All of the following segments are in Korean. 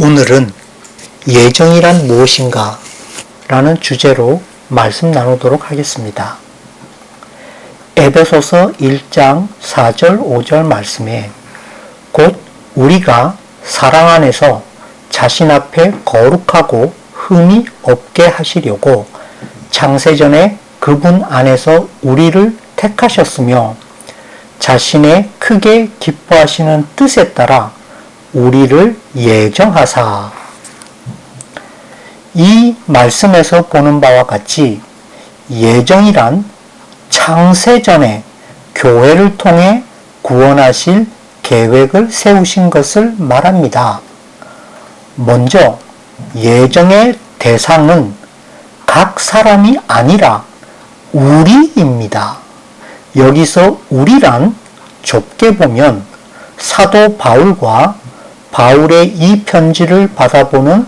오늘은 예정이란 무엇인가 라는 주제로 말씀 나누도록 하겠습니다. 에베소서 1장 4절 5절 말씀에 곧 우리가 사랑 안에서 자신 앞에 거룩하고 흠이 없게 하시려고 창세전에 그분 안에서 우리를 택하셨으며 자신의 크게 기뻐하시는 뜻에 따라 우리를 예정하사. 이 말씀에서 보는 바와 같이 예정이란 창세전에 교회를 통해 구원하실 계획을 세우신 것을 말합니다. 먼저 예정의 대상은 각 사람이 아니라 우리입니다. 여기서 우리란 좁게 보면 사도 바울과 바울의 이 편지를 받아보는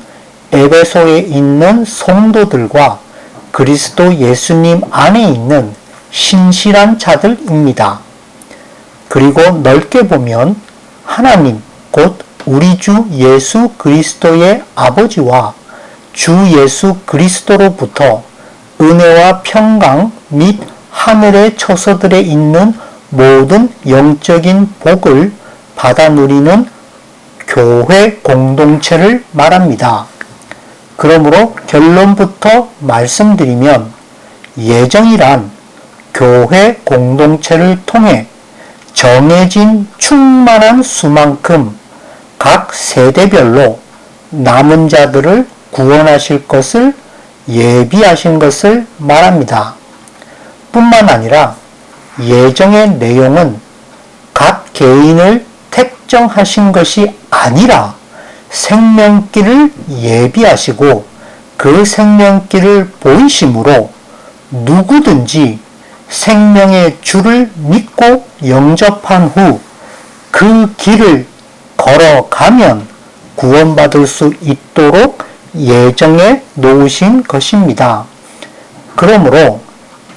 에베소에 있는 성도들과 그리스도 예수님 안에 있는 신실한 자들입니다. 그리고 넓게 보면 하나님 곧 우리 주 예수 그리스도의 아버지와 주 예수 그리스도로부터 은혜와 평강 및 하늘의 처소들에 있는 모든 영적인 복을 받아 누리는 교회 공동체를 말합니다. 그러므로 결론부터 말씀드리면 예정이란 교회 공동체를 통해 정해진 충만한 수만큼 각 세대별로 남은 자들을 구원하실 것을 예비하신 것을 말합니다. 뿐만 아니라 예정의 내용은 각 개인을 택정하신 것이 아니라 생명길을 예비하시고 그 생명길을 보이심으로 누구든지 생명의 주를 믿고 영접한 후 그 길을 걸어가면 구원받을 수 있도록 예정해 놓으신 것입니다. 그러므로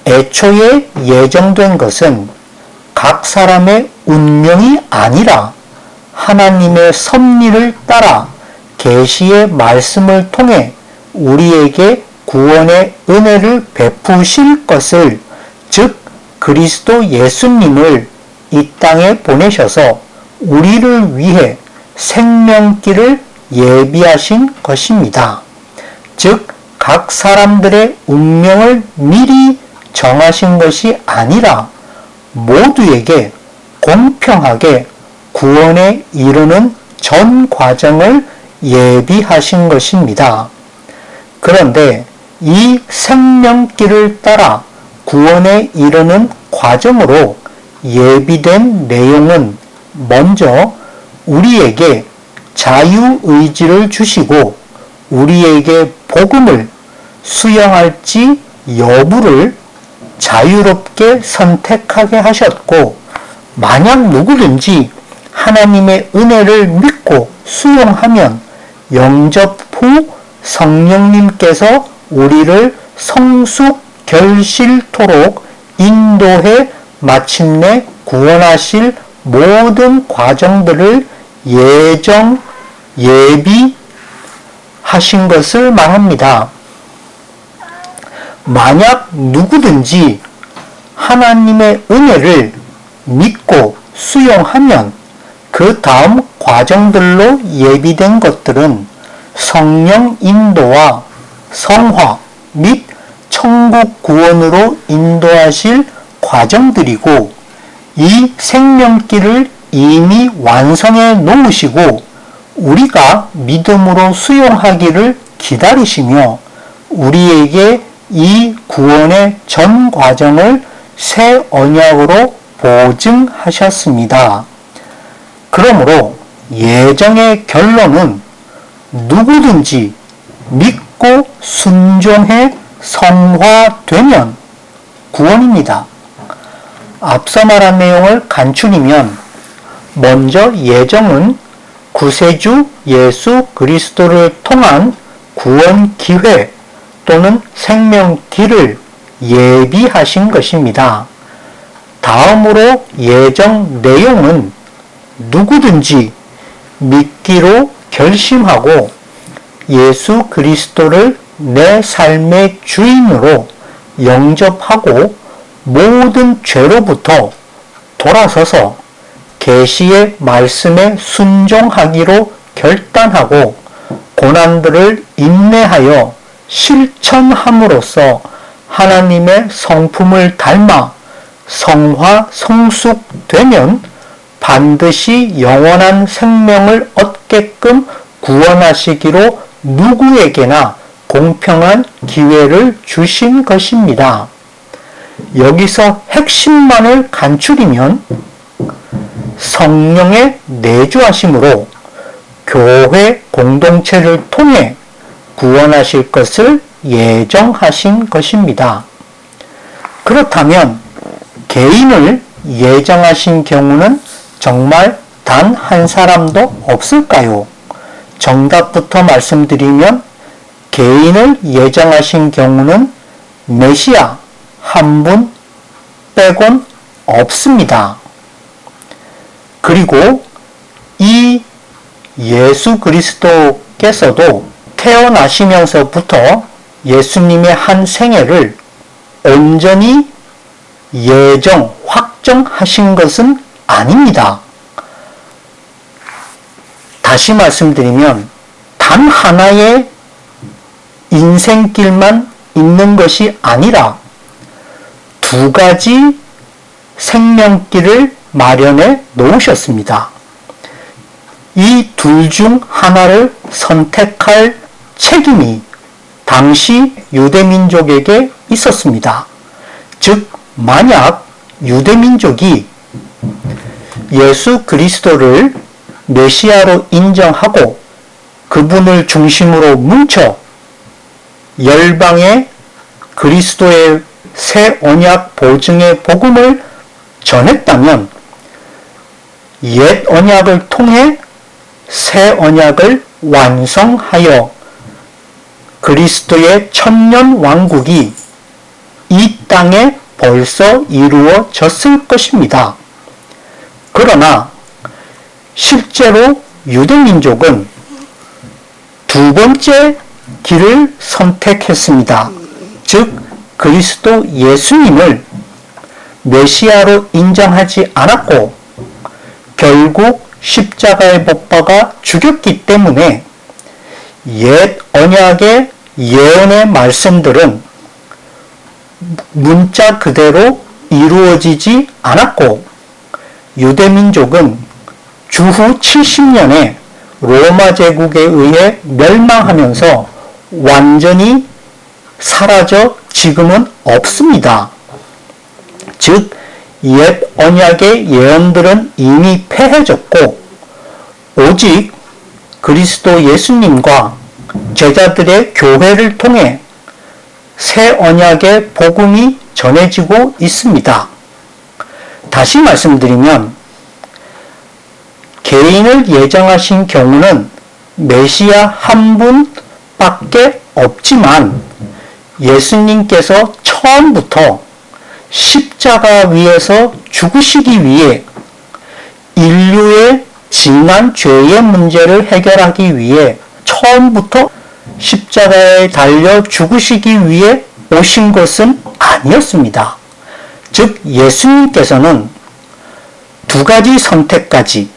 애초에 예정된 것은 각 사람의 운명이 아니라 하나님의 섭리를 따라 계시의 말씀을 통해 우리에게 구원의 은혜를 베푸실 것을, 즉 그리스도 예수님을 이 땅에 보내셔서 우리를 위해 생명길을 예비하신 것입니다. 즉 각 사람들의 운명을 미리 정하신 것이 아니라 모두에게 공평하게 구원에 이르는 전 과정을 예비하신 것입니다. 그런데 이 생명길을 따라 구원에 이르는 과정으로 예비된 내용은 먼저 우리에게 자유의지를 주시고 우리에게 복음을 수용할지 여부를 자유롭게 선택하게 하셨고, 만약 누구든지 하나님의 은혜를 믿고 수용하면 영접 후 성령님께서 우리를 성숙 결실토록 인도해 마침내 구원하실 모든 과정들을 예비하신 것을 말합니다. 만약 누구든지 하나님의 은혜를 믿고 수용하면 그 다음 과정들로 예비된 것들은 성령 인도와 성화 및 천국 구원으로 인도하실 과정들이고, 이 생명길을 이미 완성해 놓으시고 우리가 믿음으로 수용하기를 기다리시며 우리에게 이 구원의 전 과정을 새 언약으로 보증하셨습니다. 그러므로 예정의 결론은 누구든지 믿고 순종해 성화되면 구원입니다. 앞서 말한 내용을 간추리면 먼저 예정은 구세주 예수 그리스도를 통한 구원 기회 또는 생명길을 예비하신 것입니다. 다음으로 예정 내용은 누구든지 믿기로 결심하고 예수 그리스도를 내 삶의 주인으로 영접하고 모든 죄로부터 돌아서서 계시의 말씀에 순종하기로 결단하고 고난들을 인내하여 실천함으로써 하나님의 성품을 닮아 성화 성숙되면 반드시 영원한 생명을 얻게끔 구원하시기로 누구에게나 공평한 기회를 주신 것입니다. 여기서 핵심만을 간추리면 성령의 내주하심으로 교회 공동체를 통해 구원하실 것을 예정하신 것입니다. 그렇다면 개인을 예정하신 경우는 정말 단 한 사람도 없을까요? 정답부터 말씀드리면 개인을 예정하신 경우는 메시아 한 분 빼곤 없습니다. 그리고 이 예수 그리스도께서도 태어나시면서부터 예수님의 한 생애를 온전히 확정하신 것은 아닙니다. 다시 말씀드리면 단 하나의 인생길만 있는 것이 아니라 두 가지 생명길을 마련해 놓으셨습니다. 이 둘 중 하나를 선택할 책임이 당시 유대민족에게 있었습니다. 즉, 만약 유대민족이 예수 그리스도를 메시아로 인정하고 그분을 중심으로 뭉쳐 열방의 그리스도의 새 언약 보증의 복음을 전했다면 옛 언약을 통해 새 언약을 완성하여 그리스도의 천년 왕국이 이 땅에 벌써 이루어졌을 것입니다. 그러나 실제로 유대민족은 두 번째 길을 선택했습니다. 즉 그리스도 예수님을 메시아로 인정하지 않았고 결국 십자가에 못 박아 죽였기 때문에 옛 언약의 예언의 말씀들은 문자 그대로 이루어지지 않았고 유대민족은 주후 70년에 로마 제국에 의해 멸망하면서 완전히 사라져 지금은 없습니다. 즉, 옛 언약의 예언들은 이미 폐해졌고 오직 그리스도 예수님과 제자들의 교회를 통해 새 언약의 복음이 전해지고 있습니다. 다시 말씀드리면 개인을 예정하신 경우는 메시아 한 분밖에 없지만 예수님께서 처음부터 십자가 위에서 죽으시기 위해 인류의 지난 죄의 문제를 해결하기 위해 처음부터 십자가에 달려 죽으시기 위해 오신 것은 아니었습니다. 즉 예수님께서는 두 가지 선택까지,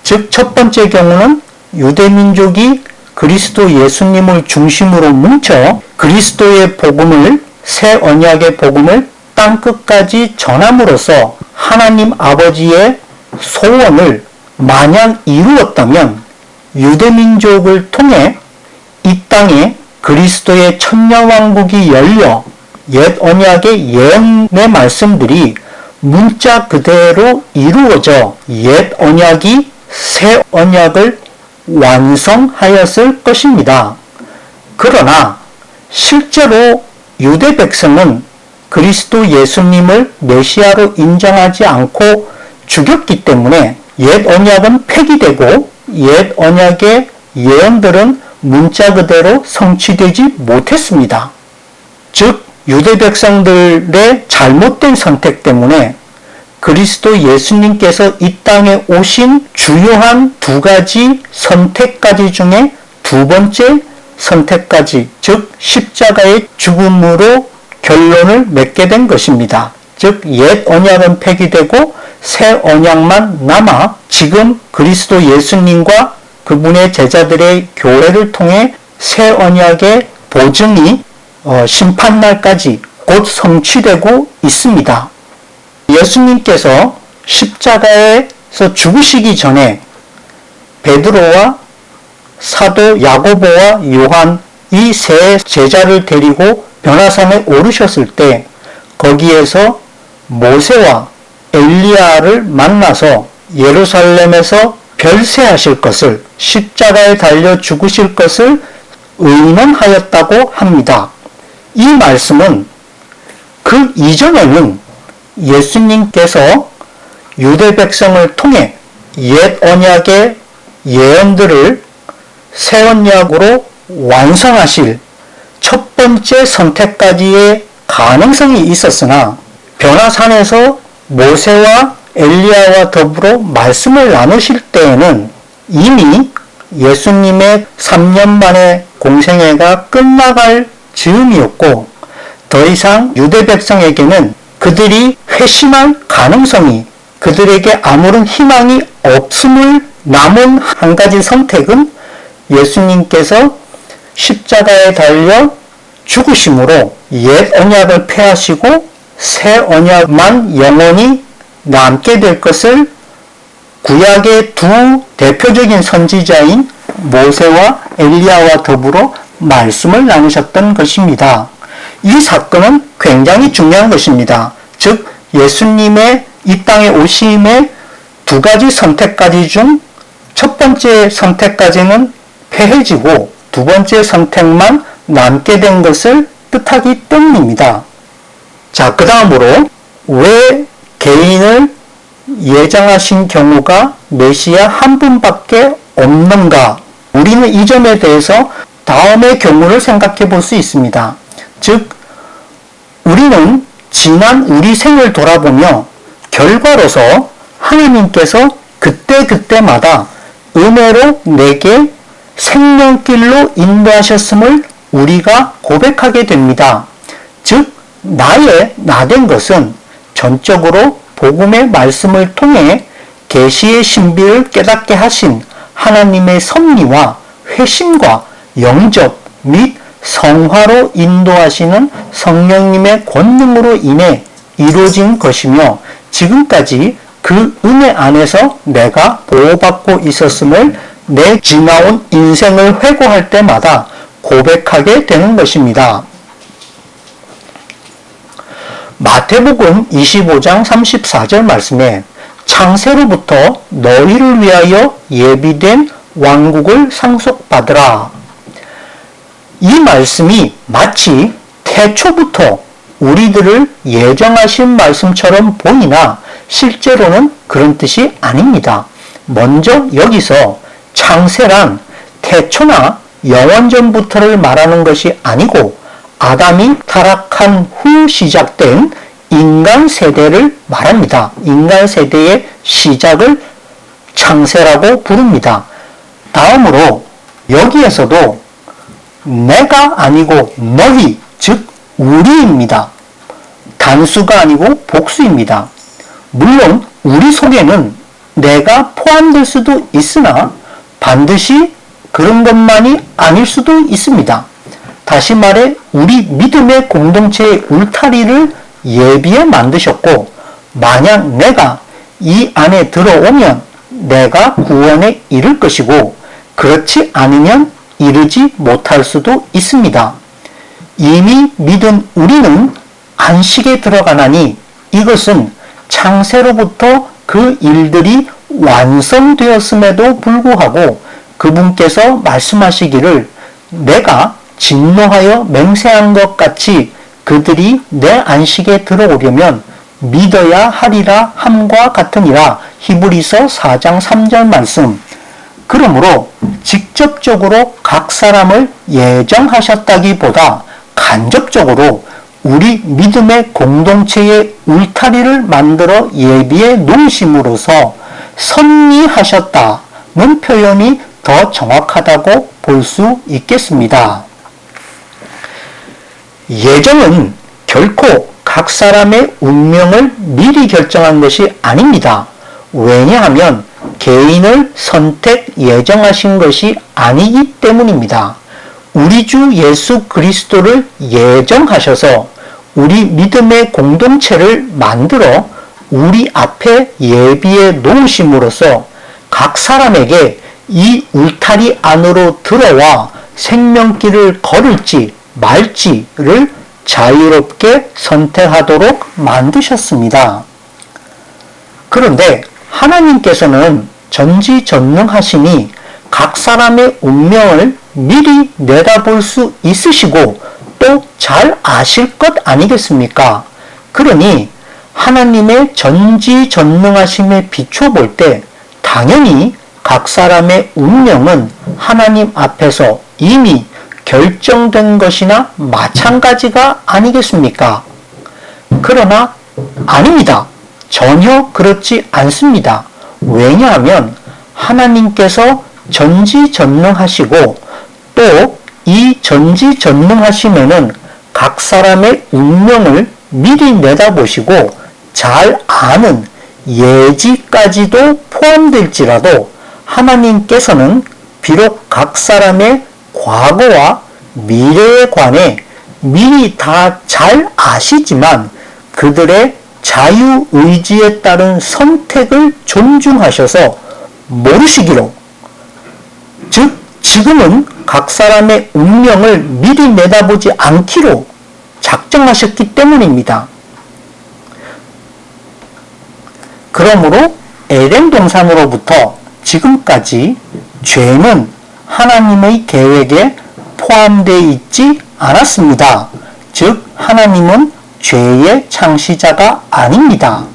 즉 첫 번째 경우는 유대민족이 그리스도 예수님을 중심으로 뭉쳐 그리스도의 복음을, 새 언약의 복음을 땅끝까지 전함으로써 하나님 아버지의 소원을 만약 이루었다면 유대민족을 통해 이 땅에 그리스도의 천년왕국이 열려 옛 언약의 예언의 말씀들이 문자 그대로 이루어져 옛 언약이 새 언약을 완성하였을 것입니다. 그러나 실제로 유대 백성은 그리스도 예수님을 메시아로 인정하지 않고 죽였기 때문에 옛 언약은 폐기되고 옛 언약의 예언들은 문자 그대로 성취되지 못했습니다. 즉 유대 백성들의 잘못된 선택 때문에 그리스도 예수님께서 이 땅에 오신 주요한 두 가지 선택까지 중에 두 번째 선택까지, 즉 십자가의 죽음으로 결론을 맺게 된 것입니다. 즉 옛 언약은 폐기되고 새 언약만 남아 지금 그리스도 예수님과 그분의 제자들의 교회를 통해 새 언약의 보증이 심판날까지 곧 성취되고 있습니다. 예수님께서 십자가에서 죽으시기 전에 베드로와 사도 야고보와 요한 이 세 제자를 데리고 변화산에 오르셨을 때 거기에서 모세와 엘리야를 만나서 예루살렘에서 별세하실 것을, 십자가에 달려 죽으실 것을 의논하였다고 합니다. 이 말씀은 그 이전에는 예수님께서 유대 백성을 통해 옛 언약의 예언들을 새 언약으로 완성하실 첫 번째 선택까지의 가능성이 있었으나 변화산에서 모세와 엘리야와 더불어 말씀을 나누실 때에는 이미 예수님의 3년 만의 공생애가 끝나갈 즈음이었고 더 이상 유대 백성에게는 그들이 회심할 가능성이, 그들에게 아무런 희망이 없음을 남은 한 가지 선택은 예수님께서 십자가에 달려 죽으심으로 옛 언약을 폐하시고 새 언약만 영원히 남게 될 것을 구약의 두 대표적인 선지자인 모세와 엘리야와 더불어 말씀을 나누셨던 것입니다. 이 사건은 굉장히 중요한 것입니다. 즉 예수님의 이 땅에 오심의 두 가지 선택까지 중 첫 번째 선택까지는 폐해지고 두 번째 선택만 남게 된 것을 뜻하기 때문입니다. 자, 그 다음으로 왜 개인을 예정하신 경우가 메시아 한 분밖에 없는가? 우리는 이 점에 대해서 다음의 경우를 생각해 볼 수 있습니다. 즉 우리는 지난 우리 생을 돌아보며 결과로서 하나님께서 그때그때마다 은혜로 내게 생명길로 인도하셨음을 우리가 고백하게 됩니다. 즉 나의 나된 것은 전적으로 복음의 말씀을 통해 계시의 신비를 깨닫게 하신 하나님의 섭리와 회심과 영접 및 성화로 인도하시는 성령님의 권능으로 인해 이루어진 것이며 지금까지 그 은혜 안에서 내가 보호받고 있었음을 내 지나온 인생을 회고할 때마다 고백하게 되는 것입니다. 마태복음 25장 34절 말씀에 창세로부터 너희를 위하여 예비된 왕국을 상속받으라. 이 말씀이 마치 태초부터 우리들을 예정하신 말씀처럼 보이나 실제로는 그런 뜻이 아닙니다. 먼저 여기서 창세란 태초나 영원전부터를 말하는 것이 아니고 아담이 타락한 후 시작된 인간 세대를 말합니다. 인간 세대의 시작을 창세라고 부릅니다. 다음으로 여기에서도 내가 아니고 너희, 즉 우리입니다. 단수가 아니고 복수입니다. 물론 우리 속에는 내가 포함될 수도 있으나 반드시 그런 것만이 아닐 수도 있습니다. 다시 말해 우리 믿음의 공동체의 울타리를 예비해 만드셨고 만약 내가 이 안에 들어오면 내가 구원에 이를 것이고 그렇지 않으면 이르지 못할 수도 있습니다. 이미 믿은 우리는 안식에 들어가나니 이것은 창세로부터 그 일들이 완성되었음에도 불구하고 그분께서 말씀하시기를 내가 진노하여 맹세한 것 같이 그들이 내 안식에 들어오려면 믿어야 하리라 함과 같으니라. 히브리서 4장 3절 말씀. 그러므로 직접적으로 각 사람을 예정하셨다기보다 간접적으로 우리 믿음의 공동체의 울타리를 만들어 예비해 놓으심으로써 섭리하셨다는 표현이 더 정확하다고 볼 수 있겠습니다. 예정은 결코 각 사람의 운명을 미리 결정한 것이 아닙니다. 왜냐하면 개인을 선택 예정하신 것이 아니기 때문입니다. 우리 주 예수 그리스도를 예정하셔서 우리 믿음의 공동체를 만들어 우리 앞에 예비해 놓으심으로써 각 사람에게 이 울타리 안으로 들어와 생명길을 걸을지 말지를 자유롭게 선택하도록 만드셨습니다. 그런데 하나님께서는 전지전능하시니 각 사람의 운명을 미리 내다볼 수 있으시고 또 잘 아실 것 아니겠습니까? 그러니 하나님의 전지전능하심에 비춰볼 때 당연히 각 사람의 운명은 하나님 앞에서 이미 결정된 것이나 마찬가지가 아니겠습니까? 그러나 아닙니다. 전혀 그렇지 않습니다. 왜냐하면 하나님께서 전지전능하시고 또 이 전지전능하심에는 각 사람의 운명을 미리 내다보시고 잘 아는 예지까지도 포함될지라도 하나님께서는 비록 각 사람의 과거와 미래에 관해 미리 다 잘 아시지만 그들의 자유의지에 따른 선택을 존중하셔서 모르시기로, 즉 지금은 각 사람의 운명을 미리 내다보지 않기로 작정하셨기 때문입니다. 그러므로 에덴 동산으로부터 지금까지 죄는 하나님의 계획에 포함되어 있지 않았습니다. 즉 하나님은 죄의 창시자가 아닙니다.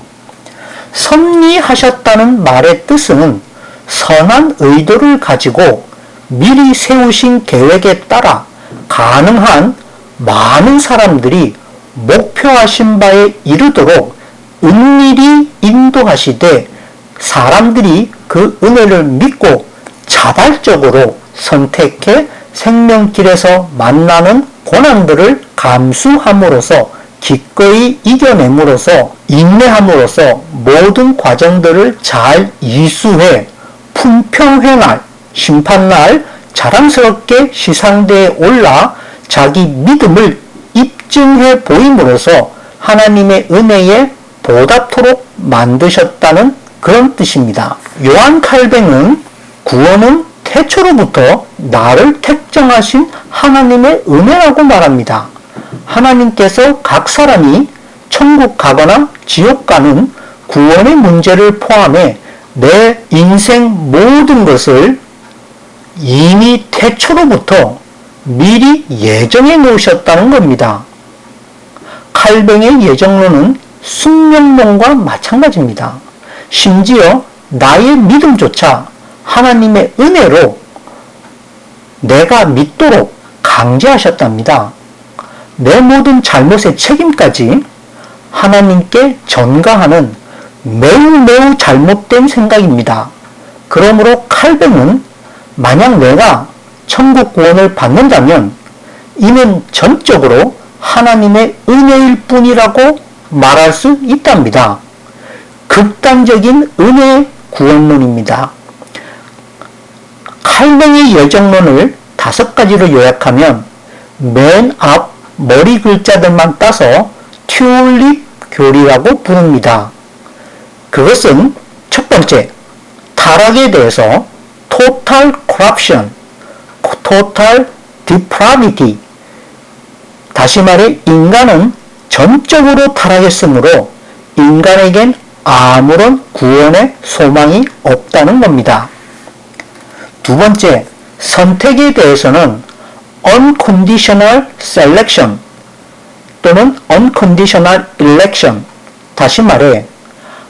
섭리하셨다는 말의 뜻은 선한 의도를 가지고 미리 세우신 계획에 따라 가능한 많은 사람들이 목표하신 바에 이르도록 은밀히 인도하시되 사람들이 그 은혜를 믿고 자발적으로 선택해 생명길에서 만나는 고난들을 감수함으로써 기꺼이 이겨냄으로써 인내함으로써 모든 과정들을 잘 이수해 품평회 날, 심판날 자랑스럽게 시상대에 올라 자기 믿음을 입증해 보임으로써 하나님의 은혜에 보답토록 만드셨다는 그런 뜻입니다. 요한 칼뱅은 구원은 태초로부터 나를 택정하신 하나님의 은혜라고 말합니다. 하나님께서 각 사람이 천국 가거나 지옥 가는 구원의 문제를 포함해 내 인생 모든 것을 이미 태초로부터 미리 예정해 놓으셨다는 겁니다. 칼뱅의 예정론은 숙명론과 마찬가지입니다. 심지어 나의 믿음조차 하나님의 은혜로 내가 믿도록 강제하셨답니다. 내 모든 잘못의 책임까지 하나님께 전가하는 매우 잘못된 생각입니다. 그러므로 칼뱅은 만약 내가 천국 구원을 받는다면 이는 전적으로 하나님의 은혜일 뿐이라고 말할 수 있답니다. 극단적인 은혜 구원론입니다. 칼뱅의 예정론을 5가지로 요약하면 맨 앞 머리 글자들만 따서 튤립 교리라고 부릅니다. 그것은 첫 번째, 타락에 대해서 total corruption, total depravity, 다시 말해 인간은 전적으로 타락했으므로 인간에겐 아무런 구원의 소망이 없다는 겁니다. 두 번째, 선택에 대해서는 unconditional selection 또는 unconditional election, 다시 말해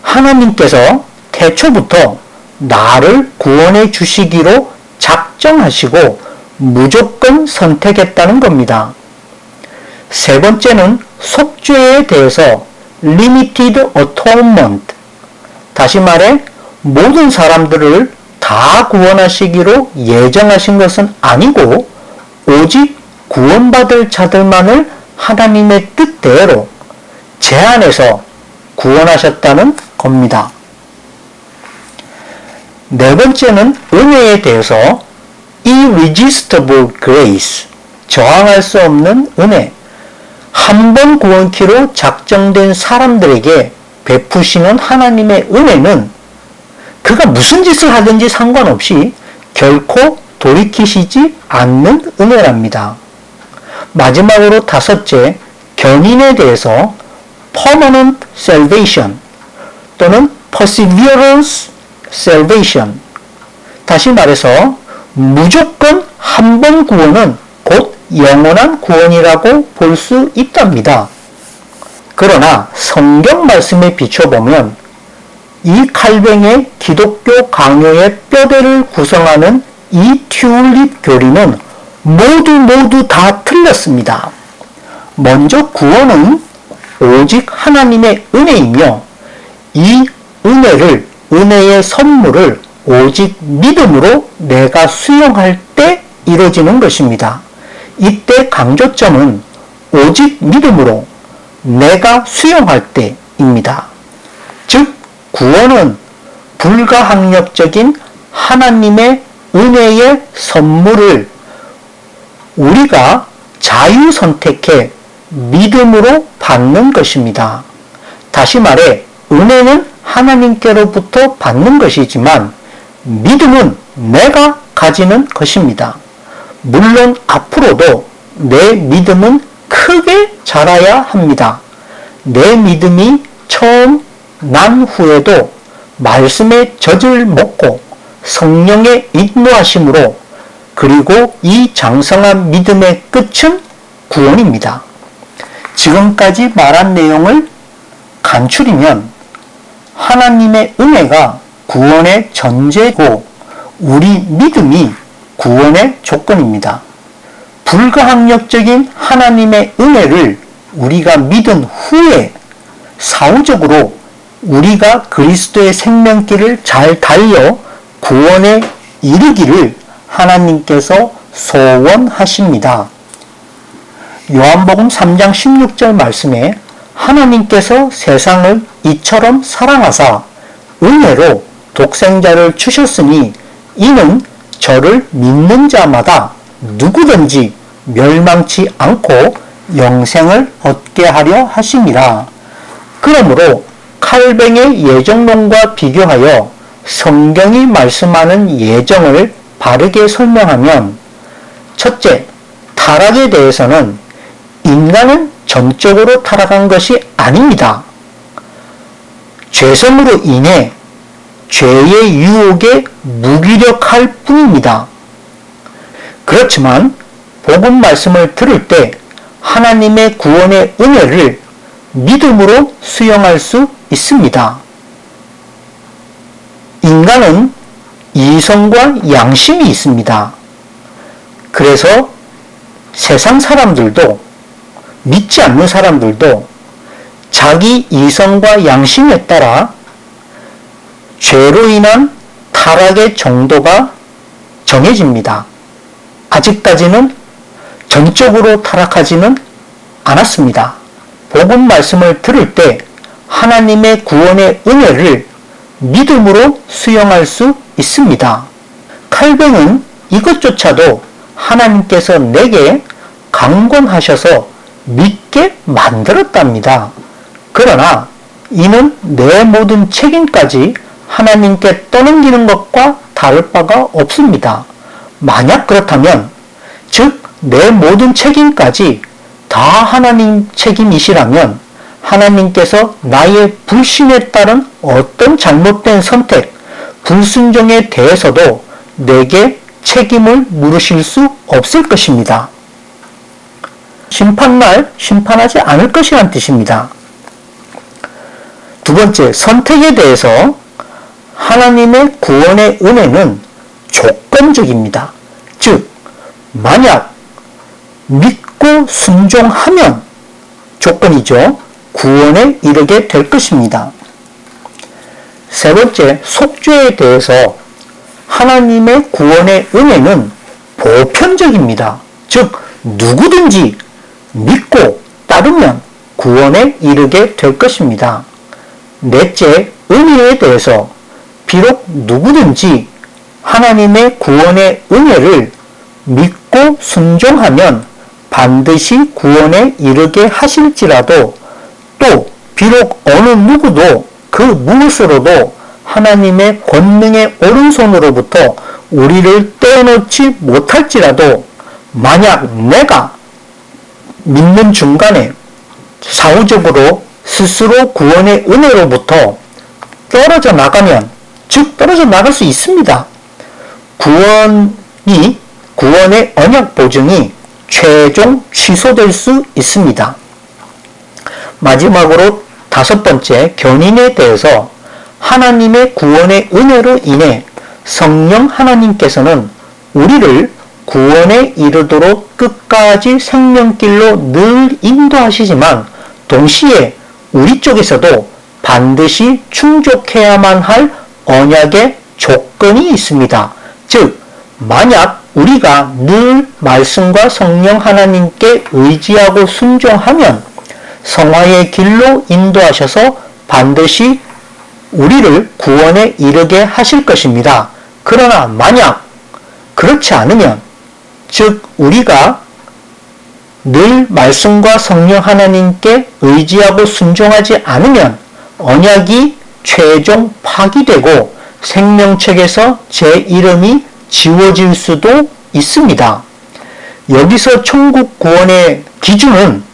하나님께서 태초부터 나를 구원해 주시기로 작정하시고 무조건 선택했다는 겁니다. 세 번째는 속죄에 대해서 limited atonement, 다시 말해 모든 사람들을 다 구원하시기로 예정하신 것은 아니고 오직 구원받을 자들만을 하나님의 뜻대로 제한해서 구원하셨다는 겁니다. 네 번째는 은혜에 대해서 irresistible grace, 저항할 수 없는 은혜, 한 번 구원키로 작정된 사람들에게 베푸시는 하나님의 은혜는 그가 무슨 짓을 하든지 상관없이 결코 돌이키시지 않는 은혜랍니다. 마지막으로 다섯째, 견인에 대해서 permanent salvation 또는 perseverance salvation, 다시 말해서 무조건 한 번 구원은 곧 영원한 구원이라고 볼 수 있답니다. 그러나 성경 말씀에 비춰보면 이 칼뱅의 기독교 강요의 뼈대를 구성하는 이 튤립 교리는 모두 다 틀렸습니다. 먼저 구원은 오직 하나님의 은혜이며 이 은혜의 선물을 오직 믿음으로 내가 수용할 때 이루어지는 것입니다. 이때 강조점은 오직 믿음으로 내가 수용할 때입니다. 즉 구원은 불가항력적인 하나님의 은혜의 선물을 우리가 자유 선택해 믿음으로 받는 것입니다. 다시 말해 은혜는 하나님께로부터 받는 것이지만 믿음은 내가 가지는 것입니다. 물론 앞으로도 내 믿음은 크게 자라야 합니다. 내 믿음이 처음 난 후에도 말씀의 젖을 먹고 성령의 인도하심으로, 그리고 이 장성한 믿음의 끝은 구원입니다. 지금까지 말한 내용을 간추리면 하나님의 은혜가 구원의 전제고 우리 믿음이 구원의 조건입니다. 불가항력적인 하나님의 은혜를 우리가 믿은 후에 사후적으로 우리가 그리스도의 생명길을 잘 달려 구원에 이르기를 하나님께서 소원하십니다. 요한복음 3장 16절 말씀에 하나님께서 세상을 이처럼 사랑하사 은혜로 독생자를 주셨으니 이는 저를 믿는 자마다 누구든지 멸망치 않고 영생을 얻게 하려 하심이라. 그러므로 칼뱅의 예정론과 비교하여 성경이 말씀하는 예정을 바르게 설명하면, 첫째, 타락에 대해서는 인간은 전적으로 타락한 것이 아닙니다. 죄성으로 인해 죄의 유혹에 무기력할 뿐입니다. 그렇지만 복음 말씀을 들을 때 하나님의 구원의 은혜를 믿음으로 수용할 수 있습니다. 인간은 이성과 양심이 있습니다. 그래서 세상 사람들도, 믿지 않는 사람들도 자기 이성과 양심에 따라 죄로 인한 타락의 정도가 정해집니다. 아직까지는 전적으로 타락하지는 않았습니다. 복음 말씀을 들을 때 하나님의 구원의 은혜를 믿음으로 수용할 수 있습니다. 칼뱅은 이것조차도 하나님께서 내게 강권하셔서 믿게 만들었답니다. 그러나 이는 내 모든 책임까지 하나님께 떠넘기는 것과 다를 바가 없습니다. 만약 그렇다면, 즉 내 모든 책임까지 다 하나님 책임이시라면 하나님께서 나의 불신에 따른 어떤 잘못된 선택, 불순종에 대해서도 내게 책임을 물으실 수 없을 것입니다. 심판날 심판하지 않을 것이란 뜻입니다. 두 번째, 선택에 대해서 하나님의 구원의 은혜는 조건적입니다. 즉, 만약 믿고 믿고 순종하면 조건이죠. 구원에 이르게 될 것입니다. 세 번째, 속죄에 대해서 하나님의 구원의 은혜는 보편적입니다. 즉 누구든지 믿고 따르면 구원에 이르게 될 것입니다. 넷째, 은혜에 대해서 비록 누구든지 하나님의 구원의 은혜를 믿고 순종하면 반드시 구원에 이르게 하실지라도 또 비록 어느 누구도 그 무엇으로도 하나님의 권능의 오른손으로부터 우리를 떼어놓지 못할지라도 만약 내가 믿는 중간에 사후적으로 스스로 구원의 은혜로부터 떨어져 나가면, 즉 떨어져 나갈 수 있습니다. 구원의 언약 보증이 최종 취소될 수 있습니다. 마지막으로 다섯 번째, 견인에 대해서 하나님의 구원의 은혜로 인해 성령 하나님께서는 우리를 구원에 이르도록 끝까지 생명길로 늘 인도하시지만 동시에 우리 쪽에서도 반드시 충족해야만 할 언약의 조건이 있습니다. 즉 만약 우리가 늘 말씀과 성령 하나님께 의지하고 순종하면 성화의 길로 인도하셔서 반드시 우리를 구원에 이르게 하실 것입니다. 그러나 만약 그렇지 않으면, 즉 우리가 늘 말씀과 성령 하나님께 의지하고 순종하지 않으면 언약이 최종 파기되고 생명책에서 제 이름이 지워질 수도 있습니다. 여기서 천국 구원의 기준은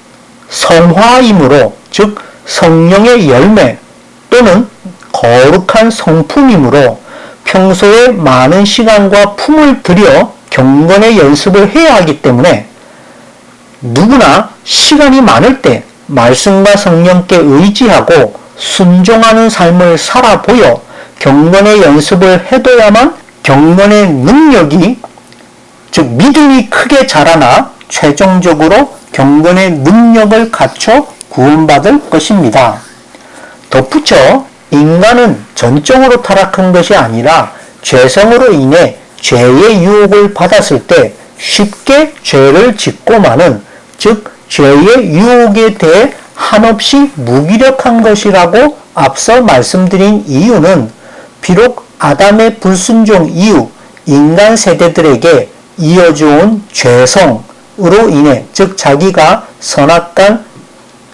성화이므로, 즉 성령의 열매 또는 거룩한 성품이므로 평소에 많은 시간과 품을 들여 경건의 연습을 해야 하기 때문에 누구나 시간이 많을 때 말씀과 성령께 의지하고 순종하는 삶을 살아보여 경건의 연습을 해둬야만 경건의 능력이, 즉 믿음이 크게 자라나 최종적으로 경건의 능력을 갖춰 구원받을 것입니다. 덧붙여 인간은 전적으로 타락한 것이 아니라 죄성으로 인해 죄의 유혹을 받았을 때 쉽게 죄를 짓고 마는, 즉 죄의 유혹에 대해 한없이 무기력한 것이라고 앞서 말씀드린 이유는 비록 아담의 불순종 이후 인간 세대들에게 이어져온 죄성으로 인해, 즉 자기가 선악간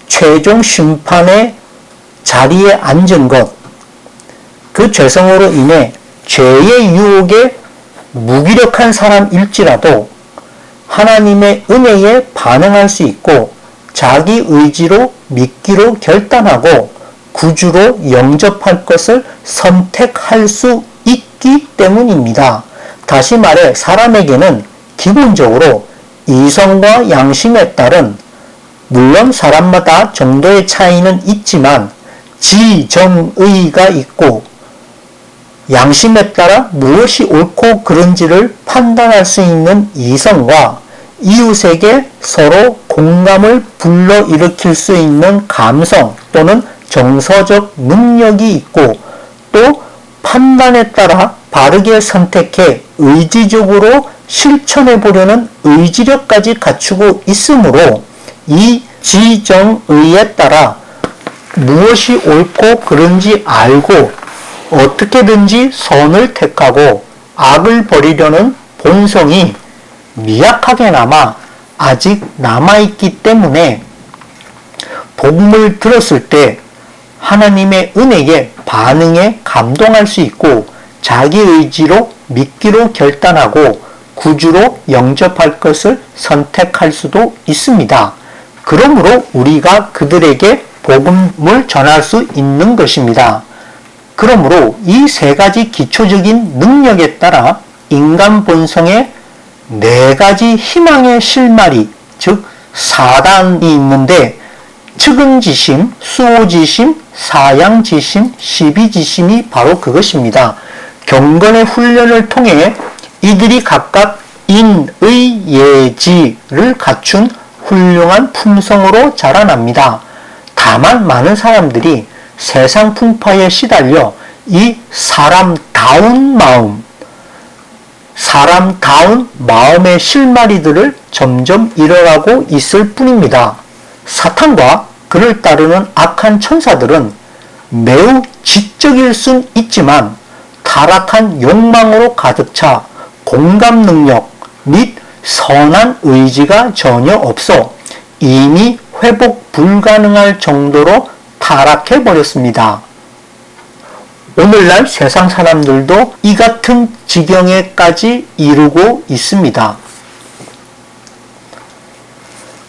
최종 심판의 자리에 앉은 것, 그 죄성으로 인해 죄의 유혹에 무기력한 사람일지라도 하나님의 은혜에 반응할 수 있고 자기 의지로 믿기로 결단하고 구주로 영접할 것을 선택할 수 있기 때문입니다. 다시 말해 사람에게는 기본적으로 이성과 양심에 따른, 물론 사람마다 정도의 차이는 있지만 지정의가 있고 양심에 따라 무엇이 옳고 그른지를 판단할 수 있는 이성과 이웃에게 서로 공감을 불러일으킬 수 있는 감성 또는 정서적 능력이 있고 또 판단에 따라 바르게 선택해 의지적으로 실천해 보려는 의지력까지 갖추고 있으므로 이 지정의에 따라 무엇이 옳고 그른지 알고 어떻게든지 선을 택하고 악을 버리려는 본성이 미약하게나마 아직 남아있기 때문에 복음을 들었을 때 하나님의 은혜에 반응해 감동할 수 있고 자기 의지로 믿기로 결단하고 구주로 영접할 것을 선택할 수도 있습니다. 그러므로 우리가 그들에게 복음을 전할 수 있는 것입니다. 그러므로 이 세 가지 기초적인 능력에 따라 인간 본성의 네 가지 희망의 실마리, 즉 사단이 있는데 측은지심, 수호지심, 사양지심, 시비지심이 바로 그것입니다. 경건의 훈련을 통해 이들이 각각 인의 예지를 갖춘 훌륭한 품성으로 자라납니다. 다만 많은 사람들이 세상 풍파에 시달려 이 사람다운 마음의 실마리들을 점점 잃어가고 있을 뿐입니다. 사탄과 그를 따르는 악한 천사들은 매우 지적일 순 있지만 타락한 욕망으로 가득 차 공감 능력 및 선한 의지가 전혀 없어 이미 회복 불가능할 정도로 타락해 버렸습니다. 오늘날 세상 사람들도 이 같은 지경에까지 이르고 있습니다.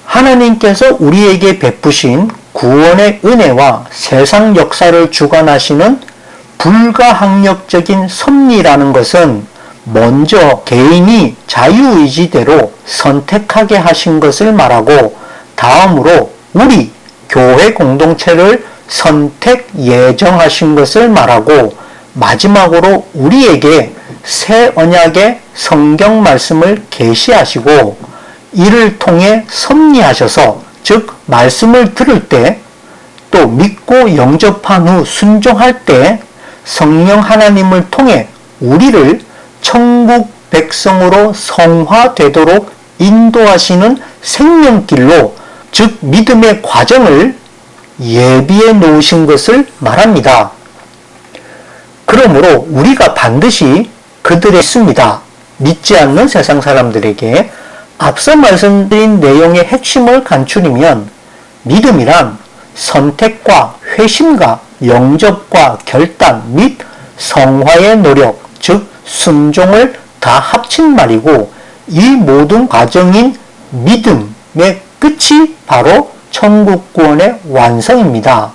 하나님께서 우리에게 베푸신 구원의 은혜와 세상 역사를 주관하시는 불가항력적인 섭리라는 것은 먼저 개인이 자유의지대로 선택하게 하신 것을 말하고 다음으로 우리 교회 공동체를 선택 예정하신 것을 말하고 마지막으로 우리에게 새 언약의 성경 말씀을 계시하시고 이를 통해 섭리하셔서 즉 말씀을 들을 때 또 믿고 영접한 후 순종할 때 성령 하나님을 통해 우리를 천국 백성으로 성화되도록 인도하시는 생명길로 즉 믿음의 과정을 예비해 놓으신 것을 말합니다. 그러므로 우리가 반드시 그들의 있습니다. 믿지 않는 세상 사람들에게 앞서 말씀드린 내용의 핵심을 간추리면 믿음이란 선택과 회심과 영접과 결단 및 성화의 노력, 즉 순종을 다 합친 말이고 이 모든 과정인 믿음의 끝이 바로 천국 구원의 완성입니다.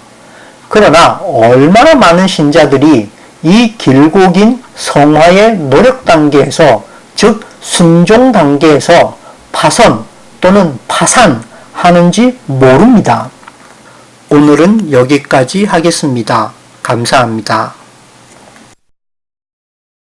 그러나 얼마나 많은 신자들이 이 길고 긴 성화의 노력 단계에서 즉 순종 단계에서 파선 또는 파산하는지 모릅니다. 오늘은 여기까지 하겠습니다. 감사합니다.